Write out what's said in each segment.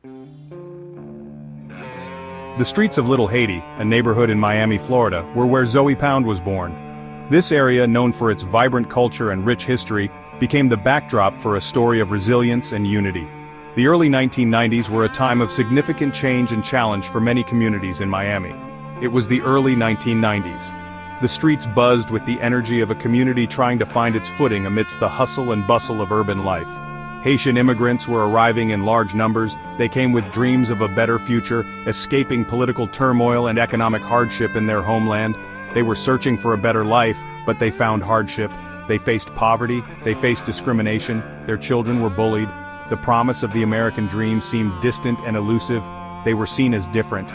The streets of Little Haiti, a neighborhood in Miami, Florida, were where Zoe Pound was born. This area, known for its vibrant culture and rich history, became the backdrop for a story of resilience and unity. The early 1990s were a time of significant change and challenge for many communities in Miami. It was the early 1990s. The streets buzzed with the energy of a community trying to find its footing amidst the hustle and bustle of urban life. Haitian immigrants were arriving in large numbers. They came with dreams of a better future, escaping political turmoil and economic hardship in their homeland. They were searching for a better life, but they found hardship. They faced poverty, they faced discrimination, their children were bullied. The promise of the American dream seemed distant and elusive. They were seen as different.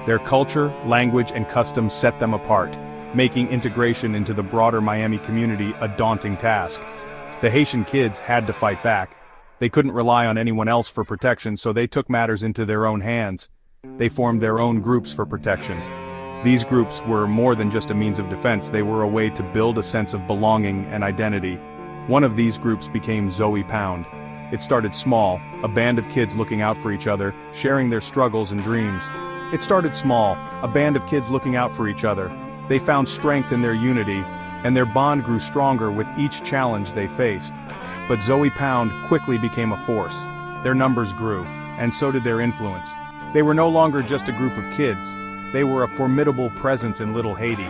Their culture, language, and customs set them apart, making integration into the broader Miami community a daunting task. The Haitian kids had to fight back. They couldn't rely on anyone else for protection, so they took matters into their own hands. They formed their own groups for protection. These groups were more than just a means of defense, they were a way to build a sense of belonging and identity. One of these groups became Zoe Pound. It started small, a band of kids looking out for each other, sharing their struggles and dreams. It started small, a band of kids looking out for each other. They found strength in their unity, and their bond grew stronger with each challenge they faced. But Zoe Pound quickly became a force. Their numbers grew, and so did their influence. They were no longer just a group of kids. They were a formidable presence in Little Haiti.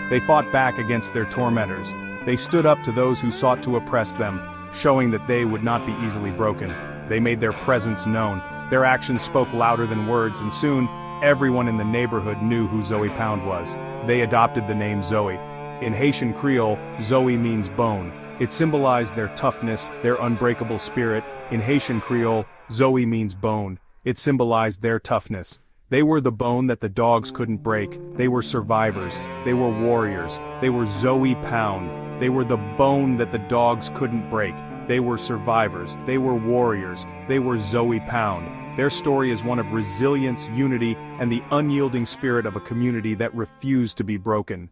They fought back against their tormentors. They stood up to those who sought to oppress them, showing that they would not be easily broken. They made their presence known. Their actions spoke louder than words, and soon, everyone in the neighborhood knew who Zoe Pound was. They adopted the name Zoe. In Haitian Creole, Zoe means bone. It symbolized their toughness, their unbreakable spirit. In Haitian Creole, Zoe means bone. It symbolized their toughness. They were the bone that the dogs couldn't break. They were survivors. They were warriors. They were Zoe Pound. They were the bone that the dogs couldn't break. They were survivors. They were warriors. They were Zoe Pound. Their story is one of resilience, unity, and the unyielding spirit of a community that refused to be broken.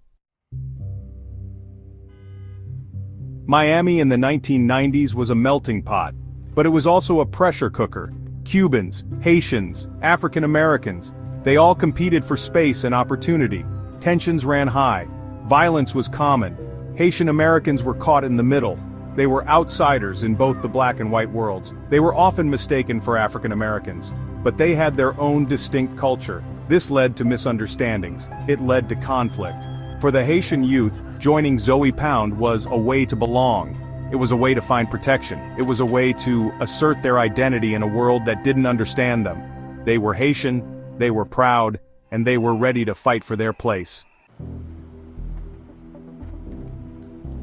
Miami in the 1990s was a melting pot, but it was also a pressure cooker. Cubans, Haitians, African Americans, they all competed for space and opportunity. Tensions ran high. Violence was common. Haitian Americans were caught in the middle. They were outsiders in both the black and white worlds. They were often mistaken for African Americans, but they had their own distinct culture. This led to misunderstandings. It led to conflict. For the Haitian youth, joining Zoe Pound was a way to belong. It was a way to find protection. It was a way to assert their identity in a world that didn't understand them. They were Haitian, they were proud, and they were ready to fight for their place.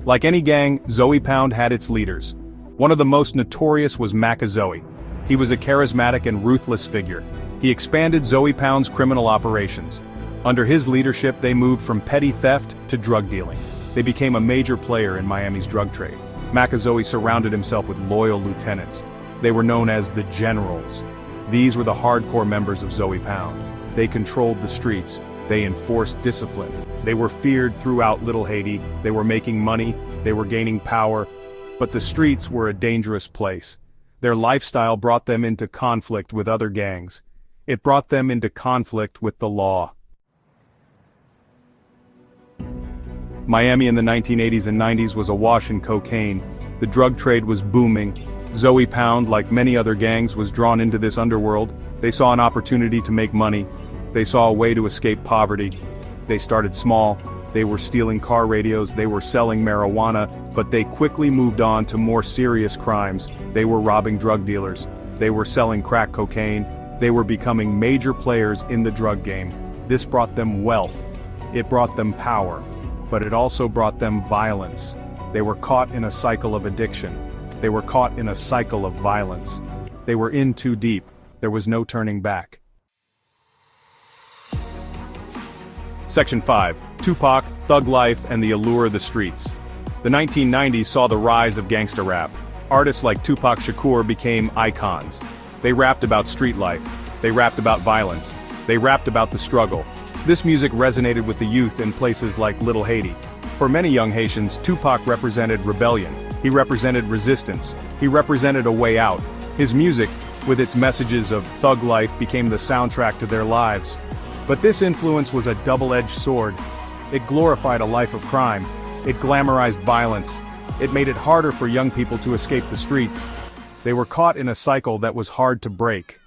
Like any gang, Zoe Pound had its leaders. One of the most notorious was H.O.E. He was a charismatic and ruthless figure. He expanded Zoe Pound's criminal operations. Under his leadership, they moved from petty theft to drug dealing. They became a major player in Miami's drug trade. H.O.E. surrounded himself with loyal lieutenants. They were known as the Generals. These were the hardcore members of Zoe Pound. They controlled the streets. They enforced discipline. They were feared throughout Little Haiti. They were making money. They were gaining power. But the streets were a dangerous place. Their lifestyle brought them into conflict with other gangs. It brought them into conflict with the law. Miami in the 1980s and 90s was awash in cocaine. The drug trade was booming. Zoe Pound, like many other gangs, was drawn into this underworld. They saw an opportunity to make money. They saw a way to escape poverty. They started small. They were stealing car radios, they were selling marijuana, but they quickly moved on to more serious crimes. They were robbing drug dealers. They were selling crack cocaine. They were becoming major players in the drug game. This brought them wealth. It brought them power. But it also brought them violence. They were caught in a cycle of addiction. They were caught in a cycle of violence. They were in too deep. There was no turning back. Section 5. Tupac, Thug Life, and the Allure of the Streets. The 1990s saw the rise of gangsta rap. Artists like Tupac Shakur became icons. They rapped about street life. They rapped about violence. They rapped about the struggle. This music resonated with the youth in places like Little Haiti. For many young Haitians, Tupac represented rebellion. He represented resistance. He represented a way out. His music, with its messages of thug life became the soundtrack to their lives. But this influence was a double-edged sword. It glorified a life of crime. It glamorized violence. It made it harder for young people to escape the streets. They were caught in a cycle that was hard to break.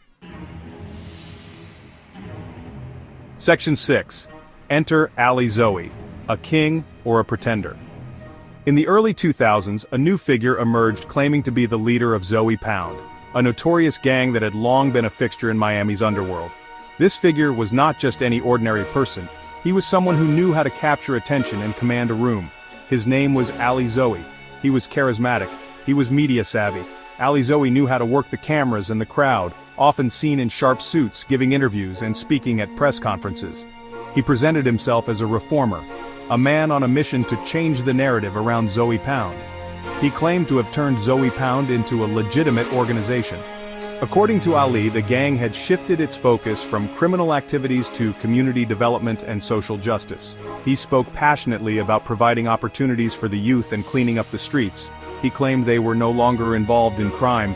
Section 6. Enter L.O.T.S, a king or a pretender. In the early 2000s, a new figure emerged claiming to be the leader of H.O.E, a notorious gang that had long been a fixture in Miami's underworld. This figure was not just any ordinary person. He was someone who knew how to capture attention and command a room. His name was H.O.E. He was charismatic. He was media savvy. H.O.E knew how to work the cameras and the crowd, often seen in sharp suits, giving interviews and speaking at press conferences. He presented himself as a reformer, a man on a mission to change the narrative around H.O.E. He claimed to have turned H.O.E into a legitimate organization. According to Ali, the gang had shifted its focus from criminal activities to community development and social justice. He spoke passionately about providing opportunities for the youth and cleaning up the streets. He claimed they were no longer involved in crime.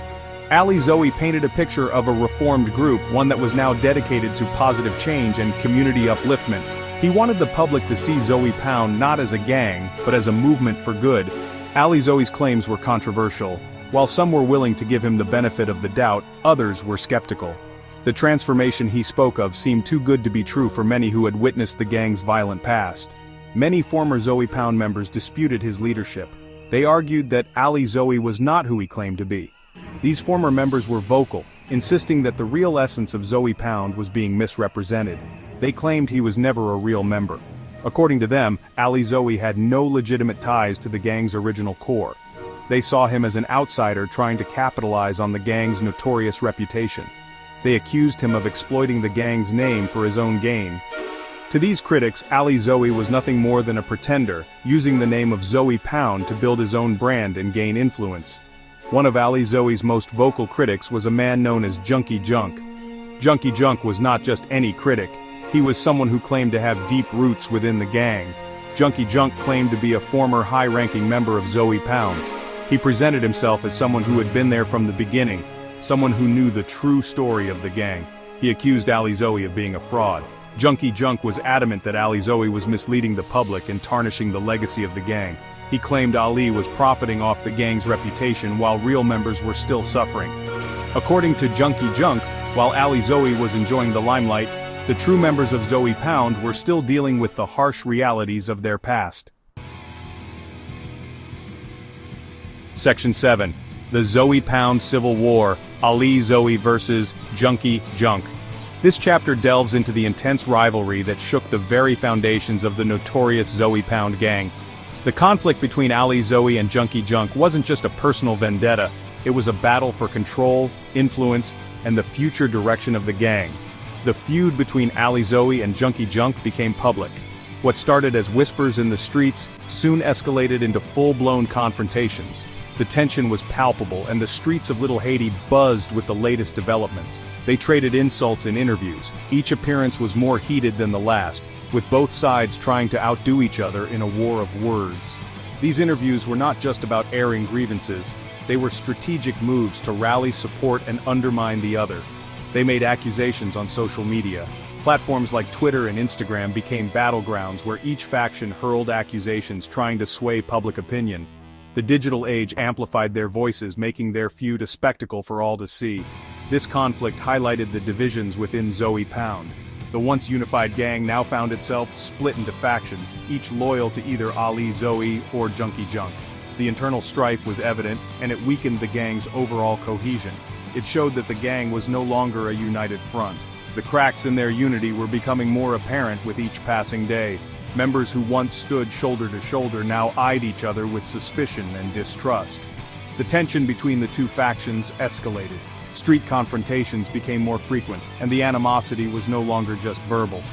H.O.E painted a picture of a reformed group, one that was now dedicated to positive change and community upliftment. He wanted the public to see H.O.E not as a gang, but as a movement for good. H.O.E's claims were controversial. While some were willing to give him the benefit of the doubt, others were skeptical. The transformation he spoke of seemed too good to be true for many who had witnessed the gang's violent past. Many former H.O.E members disputed his leadership. They argued that H.O.E was not who he claimed to be. These former members were vocal, insisting that the real essence of H.O.E was being misrepresented. They claimed he was never a real member. According to them, H.O.E had no legitimate ties to the gang's original core. They saw him as an outsider trying to capitalize on the gang's notorious reputation. They accused him of exploiting the gang's name for his own gain. To these critics, H.O.E was nothing more than a pretender, using the name of H.O.E to build his own brand and gain influence. One of H.O.E's most vocal critics was a man known as Junky. Junky was not just any critic. He was someone who claimed to have deep roots within the gang. Junky claimed to be a former high-ranking member of H.O.E. He presented himself as someone who had been there from the beginning, someone who knew the true story of the gang. He accused H.O.E of being a fraud. Junky was adamant that H.O.E was misleading the public and tarnishing the legacy of the gang. He claimed Ali was profiting off the gang's reputation while real members were still suffering. According to Junky, while H.O.E was enjoying the limelight, the true members of H.O.E were still dealing with the harsh realities of their past. Section 7. The H.O.E Civil War, H.O.E versus Junky. This chapter delves into the intense rivalry that shook the very foundations of the notorious H.O.E gang. The conflict between H.O.E and Junky wasn't just a personal vendetta, it was a battle for control, influence, and the future direction of the gang. The feud between H.O.E and Junky became public. What started as whispers in the streets soon escalated into full-blown confrontations. The tension was palpable, and the streets of Little Haiti buzzed with the latest developments. They traded insults in interviews. Each appearance was more heated than the last, with both sides trying to outdo each other in a war of words. These interviews were not just about airing grievances, they were strategic moves to rally support and undermine the other. They made accusations on social media. Platforms like Twitter and Instagram became battlegrounds where each faction hurled accusations trying to sway public opinion. The digital age amplified their voices, making their feud a spectacle for all to see. This conflict highlighted the divisions within H.O.E. The once unified gang now found itself split into factions, each loyal to either H.O.E or Junky. The internal strife was evident, and it weakened the gang's overall cohesion. It showed that the gang was no longer a united front. The cracks in their unity were becoming more apparent with each passing day. Members who once stood shoulder to shoulder now eyed each other with suspicion and distrust. The tension between the two factions escalated. Street confrontations became more frequent, and the animosity was no longer just verbal.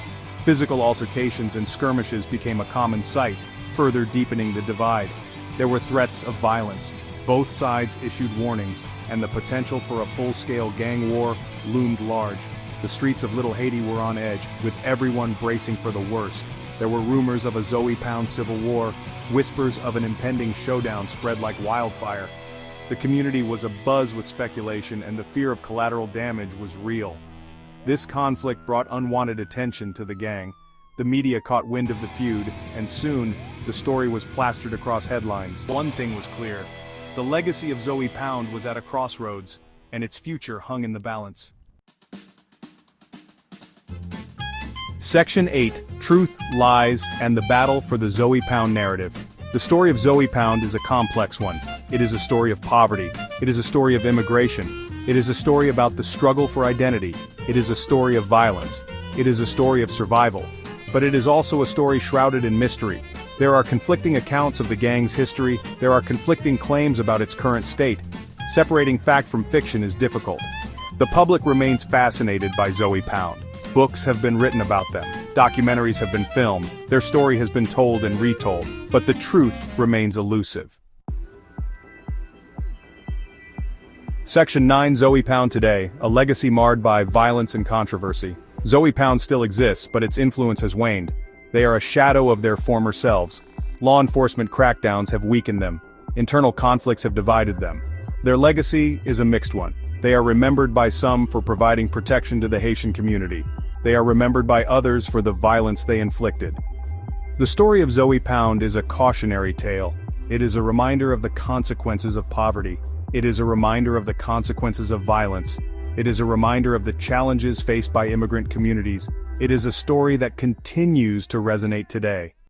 Physical altercations and skirmishes became a common sight, further deepening the divide. There were threats of violence. Both sides issued warnings, and the potential for a full-scale gang war loomed large. The streets of Little Haiti were on edge, with everyone bracing for the worst. There were rumors of a H.O.E civil war. Whispers of an impending showdown spread like wildfire. The community was abuzz with speculation and the fear of collateral damage was real. This conflict brought unwanted attention to the gang. The media caught wind of the feud, and soon, the story was plastered across headlines. One thing was clear. The legacy of H.O.E. Pound was at a crossroads, and its future hung in the balance. Section 8, Truth, Lies, and the Battle for the H.O.E. Pound Narrative. The story of H.O.E. Pound is a complex one. It is a story of poverty. It is a story of immigration. It is a story about the struggle for identity. It is a story of violence. It is a story of survival. But it is also a story shrouded in mystery. There are conflicting accounts of the gang's history. There are conflicting claims about its current state. Separating fact from fiction is difficult. The public remains fascinated by H.O.E. Pound. Books have been written about them. Documentaries have been filmed. Their story has been told and retold. But the truth remains elusive. Section 9, H.O.E. Pound Today, a legacy marred by violence and controversy. H.O.E. Pound still exists, but its influence has waned. They are a shadow of their former selves. Law enforcement crackdowns have weakened them. Internal conflicts have divided them. Their legacy is a mixed one. They are remembered by some for providing protection to the Haitian community. They are remembered by others for the violence they inflicted. The story of H.O.E. Pound is a cautionary tale. It is a reminder of the consequences of poverty. It is a reminder of the consequences of violence. It is a reminder of the challenges faced by immigrant communities. It is a story that continues to resonate today.